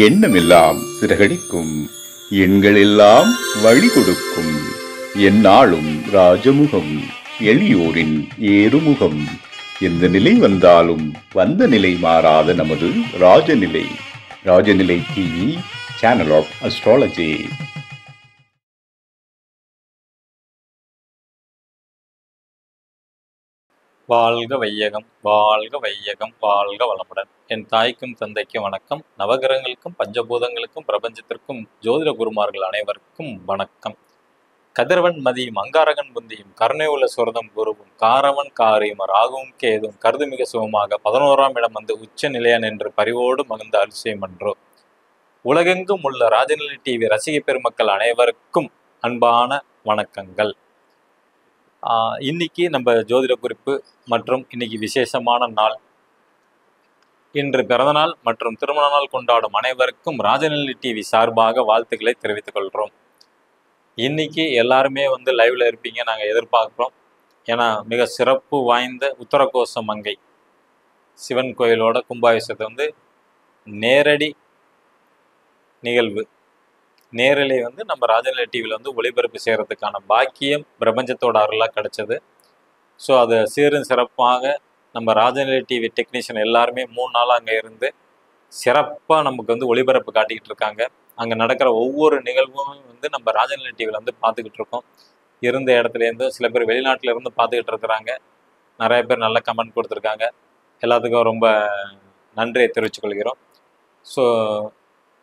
எண்ணமெல்லாம் சிறகடிக்கும், எண்களெல்லாம் வழி கொடுக்கும். எந்நாளும் ராஜமுகம், எளியோரின் ஏறுமுகம். எந்த நிலை வந்தாலும் வந்த நிலை மாறாத நமது Rajanilai. Rajanilai TV, channel of astrology. வாழ்க வையகம், வாழ்க வையகம், வாழ்க வளமுடன். என் தாய்க்கும் தந்தைக்கும் வணக்கம். நவகிரகங்களுக்கும் பஞ்சபூதங்களுக்கும் பிரபஞ்சத்திற்கும் ஜோதிட குருமார்கள் அனைவருக்கும் வணக்கம். கதிரவன் மதியும் அங்காரகன் புந்தியும் கருணை உள்ள சுரதம் குருவும் காரவன் காரியும் ராகுவும் கேதும் கருதுமிக சுகமாக 11ஆம் இடம் வந்து உச்ச நிலையன் என்று பரிவோடு மகிழ்ந்த அதிசயம் என்றோ. உலகெங்கும் உள்ள ராஜநிலை டிவி ரசிக பெருமக்கள் அனைவருக்கும் அன்பான வணக்கங்கள். இன்னைக்கு நம்ம ஜோதிட குறிப்பு மற்றும் இன்னைக்கு விசேஷமான நாள். இன்று பிறந்தநாள் மற்றும் திருமண நாள் கொண்டாடும் அனைவருக்கும் ராஜநிலை டிவி சார்பாக வாழ்த்துக்களை தெரிவித்துக் கொள்கிறோம். இன்னைக்கு எல்லாருமே லைவ்ல இருப்பீங்க நாங்கள் எதிர்பார்க்குறோம். ஏன்னா மிக சிறப்பு வாய்ந்த உத்தரகோச மங்கை சிவன் கோயிலோட கும்பாபிஷேகத்தை நேரடி நிகழ்வு நேரலை நம்ம ராஜநிலை டிவியில் ஒளிபரப்பு செய்கிறதுக்கான பாக்கியம் பிரபஞ்சத்தோட அருளாக கிடைச்சது. ஸோ அதை சீரும் சிறப்பாக நம்ம ராஜநிலை டிவி டெக்னீஷியன் எல்லாருமே 3 நாளாக அங்கே இருந்து சிறப்பாக நமக்கு ஒளிபரப்பு காட்டிக்கிட்டு இருக்காங்க. அங்கே நடக்கிற ஒவ்வொரு நிகழ்வும் நம்ம ராஜநிலை டிவியில் பார்த்துக்கிட்டு இருக்கோம். இருந்த இடத்துலேருந்து சில பேர் வெளிநாட்டில் இருந்து பார்த்துக்கிட்டு இருக்கிறாங்க. நிறைய பேர் நல்ல கமெண்ட் கொடுத்துருக்காங்க. எல்லாத்துக்கும் ரொம்ப நன்றியை தெரிவித்துக் கொள்கிறோம். ஸோ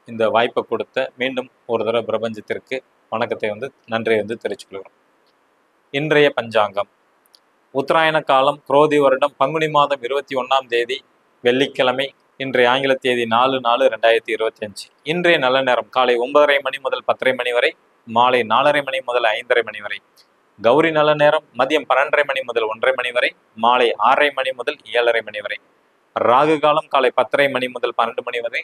இந்த வாய்ப்பை கொடுத்த மீண்டும் ஒரு தடவை பிரபஞ்சத்திற்கு வணக்கத்தை நன்றியை தெரிவித்துக் கொள்கிறோம். இன்றைய பஞ்சாங்கம் உத்தராயண காலம் குரோதி வருடம் பங்குனி மாதம் 21ஆம் தேதி வெள்ளிக்கிழமை. இன்றைய ஆங்கில தேதி 4/4/2025. இன்றைய நல்ல நேரம் காலை 9:30 மணி முதல் 10:30 மணி வரை, மாலை 4:30 மணி முதல் 5:30 மணி வரை. கௌரி நல்ல நேரம் மதியம் 12:30 மணி முதல் 1:30 மணி வரை, மாலை 6:30 மணி முதல் 7:30 மணி வரை. ராகு காலம் காலை 10:30 மணி முதல் 12 மணி வரை.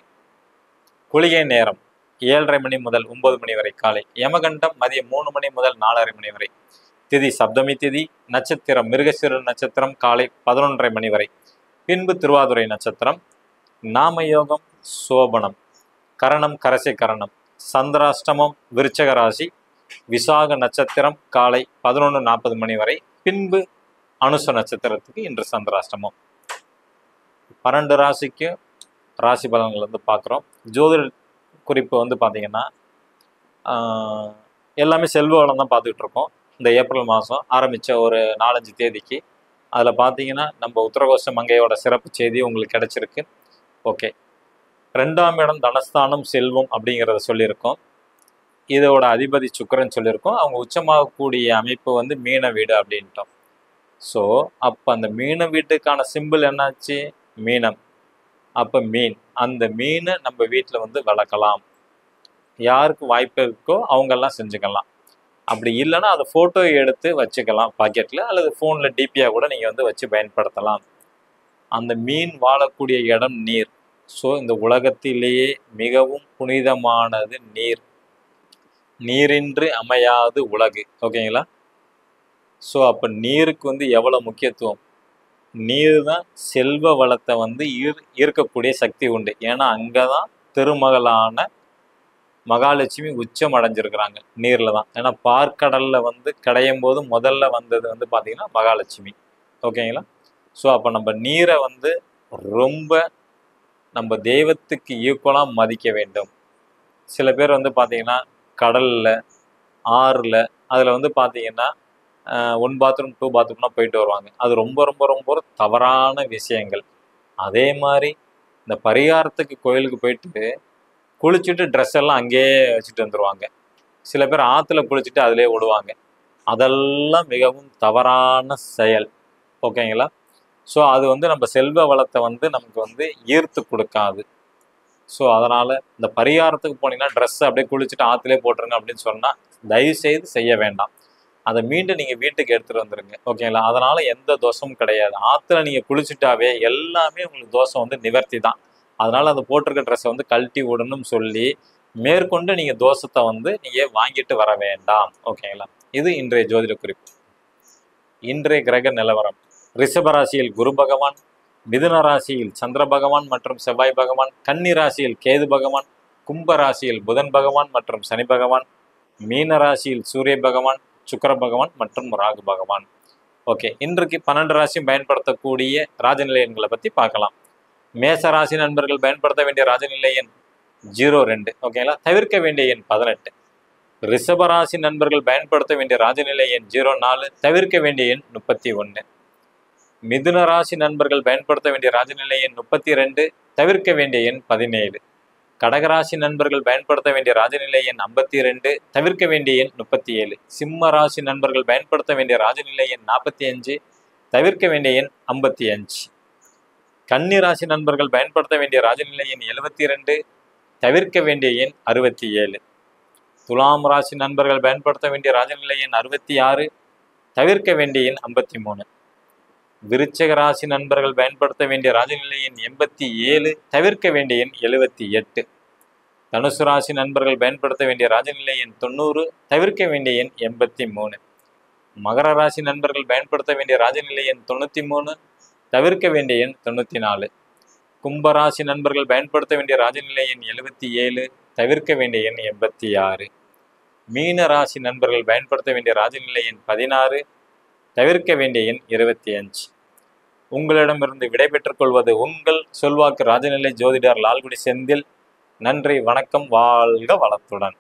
குளிகை நேரம் 7:30 மணி முதல் 9 மணி வரை காலை. யமகண்டம் மதியம் 3 மணி முதல் 4:30 மணி வரை. திதி சப்தமி திதி. நட்சத்திரம் மிருகசீர நட்சத்திரம் காலை 11:30 மணி வரை. பின்பு திருவாதுரை நட்சத்திரம். நாமயோகம் சோபனம். கரணம் கரசை கரணம். சந்திராஷ்டமம் விருச்சக ராசி. விசாக நட்சத்திரம் காலை 11:40 மணி வரை. பின்பு அனுச நட்சத்திரத்துக்கு இன்று சந்திராஷ்டமம். 12 ராசிக்கு ராசி பலன்கள் பார்க்குறோம். ஜோதிட குறிப்பு பார்த்தீங்கன்னா எல்லாமே செல்வ வளம் தான் பார்த்துக்கிட்டு இருக்கோம். இந்த ஏப்ரல் மாதம் ஆரம்பித்த ஒரு 4-5 தேதிக்கு அதில் பார்த்தீங்கன்னா நம்ம உத்தரகோச மங்கையோட சிறப்பு செய்தி உங்களுக்கு கிடைச்சிருக்கு. ஓகே, 2ஆம் இடம் தனஸ்தானம் செல்வம் அப்படிங்கிறத சொல்லியிருக்கோம். இதோட அதிபதி சுக்கிரன் சொல்லியிருக்கோம். அவங்க உச்சமாகக்கூடிய அமைப்பு மீன வீடு அப்படின்ட்டோம். ஸோ அப்போ அந்த மீன வீட்டுக்கான சிம்பிள் என்னாச்சு? மீனம். அப்போ மீன், அந்த மீனை நம்ம வீட்டில் வளர்க்கலாம். யாருக்கு வாய்ப்பு இருக்கோ அவங்கெல்லாம் செஞ்சுக்கலாம். அப்படி இல்லைன்னா அதை ஃபோட்டோ எடுத்து வச்சுக்கலாம் பாக்கெட்டில், அல்லது ஃபோனில் டிபியாக கூட நீங்கள் வச்சு பயன்படுத்தலாம். அந்த மீன் வாழக்கூடிய இடம் நீர். ஸோ இந்த உலகத்திலேயே மிகவும் புனிதமானது நீர். நீரின்றி அமையாது உலகு. ஓகேங்களா? ஸோ அப்போ நீருக்கு எவ்வளோ முக்கியத்துவம். நீர் தான் செல்வ வளத்தை ஈர்க்கக்கூடிய சக்தி உண்டு. ஏன்னா அங்கே தான் திருமகளான மகாலட்சுமி உச்சம் அடைஞ்சிருக்கிறாங்க, நீரில் தான். ஏன்னா பார்க்கடலில் கடையும் போது முதல்ல வந்தது பார்த்தீங்கன்னா மகாலட்சுமி. ஓகேங்களா? ஸோ அப்போ நம்ம நீரை ரொம்ப நம்ம தெய்வத்துக்கு ஈக்குவலாக மதிக்க வேண்டும். சில பேர் பார்த்தீங்கன்னா கடலில் ஆறில் அதில் பார்த்தீங்கன்னா 1 பாத்ரூம் 2 பாத்ரூம்னா போயிட்டு வருவாங்க. அது ரொம்ப ரொம்ப ரொம்ப தவறான விஷயங்கள். அதே மாதிரி இந்த பரிகாரத்துக்கு கோயிலுக்கு போயிட்டு குளிச்சுட்டு ட்ரெஸ் எல்லாம் அங்கேயே வச்சுட்டு வந்துடுவாங்க. சில பேர் ஆற்றுல குளிச்சுட்டு அதிலே விடுவாங்க. அதெல்லாம் மிகவும் தவறான செயல். ஓகேங்களா? ஸோ அது நம்ம செல்வ வளத்தை நமக்கு ஈர்த்து கொடுக்காது. ஸோ அதனால் இந்த பரிகாரத்துக்கு போனீங்கன்னா ட்ரெஸ்ஸை அப்படியே குளிச்சுட்டு ஆற்றுலே போட்டுருங்க அப்படின்னு சொன்னால் தயவுசெய்து செய்ய வேண்டாம். அதை மீண்டும் நீங்கள் வீட்டுக்கு எடுத்துகிட்டு வந்துடுங்க. ஓகேங்களா? அதனால் எந்த தோஷமும் கிடையாது. ஆற்றுல நீங்கள் குளிச்சுட்டாவே எல்லாமே உங்களுக்கு தோஷம் நிவர்த்தி தான். அதனால் அந்த போட்டிருக்க ட்ரெஸ்ஸை கழட்டி விடணும்னு சொல்லி மேற்கொண்டு நீங்கள் தோஷத்தை நீங்கள் வாங்கிட்டு வர வேண்டாம். ஓகேங்களா? இது இன்றைய ஜோதிட குறிப்பு. இன்றைய கிரக நிலவரம்: ரிஷபராசியில் குரு பகவான், மிதுன ராசியில் சந்திர பகவான் மற்றும் செவ்வாய் பகவான், கன்னி ராசியில் கேது பகவான், கும்ப ராசியில் புதன் பகவான் மற்றும் சனி பகவான், மீன ராசியில் சூரிய பகவான், சுக்கிர பகவான் மற்றும் ராகு பகவான். ஓகே, இன்றைக்கு 12 ராசியும் பயன்படுத்தக்கூடிய ராஜநிலை எண்களை பற்றி பார்க்கலாம். மேச ராசி நண்பர்கள் பயன்படுத்த வேண்டிய ராஜநிலை எண் 02. ஓகேங்களா, தவிர்க்க வேண்டிய எண் 18. ரிஷப ராசி நண்பர்கள் பயன்படுத்த வேண்டிய ராஜநிலை எண் 04, தவிர்க்க வேண்டிய எண் 31. மிதுன ராசி நண்பர்கள் பயன்படுத்த வேண்டிய ராஜநிலை எண் 32, தவிர்க்க வேண்டிய எண் 17. கடகராசி நண்பர்கள் பயன்படுத்த வேண்டிய ராஜநிலை எண் 52, தவிர்க்க வேண்டிய எண் 37. சிம்ம ராசி நண்பர்கள் பயன்படுத்த வேண்டிய ராஜநிலை எண் 45, தவிர்க்க வேண்டிய எண் 55. கன்னி ராசி நண்பர்கள் பயன்படுத்த வேண்டிய ராஜநிலை எண் 72, தவிர்க்க வேண்டிய எண் 67. துலாம் ராசி நண்பர்கள் பயன்படுத்த வேண்டிய ராஜநிலை எண் 66, தவிர்க்க வேண்டிய எண் 53. விருச்சிக ராசி நண்பர்கள் பயன்படுத்த வேண்டிய ராஜநிலை எண் 87, தவிர்க்க வேண்டிய எண் 78. தனுசு ராசி நண்பர்கள் பயன்படுத்த வேண்டிய ராஜநிலை எண் 90, தவிர்க்க வேண்டிய எண் 83. மகர ராசி நண்பர்கள் பயன்படுத்த வேண்டிய ராஜநிலை எண் 93, தவிர்க்க வேண்டிய எண் 94. கும்பராசி நண்பர்கள் பயன்படுத்த வேண்டிய ராஜநிலை எண் 77, தவிர்க்க வேண்டிய எண் 86. மீன ராசி நண்பர்கள் பயன்படுத்த வேண்டிய ராஜநிலை எண் 16, தவிர்க்க வேண்டிய எண் 25. உங்களிடமிருந்து விடைபெற்றுக் கொள்வது உங்கள் சொல்வாக்கு ராஜநிலை ஜோதிடர் லால்குடி செந்தில். நன்றி, வணக்கம், வாழ்க வளத்துடன்.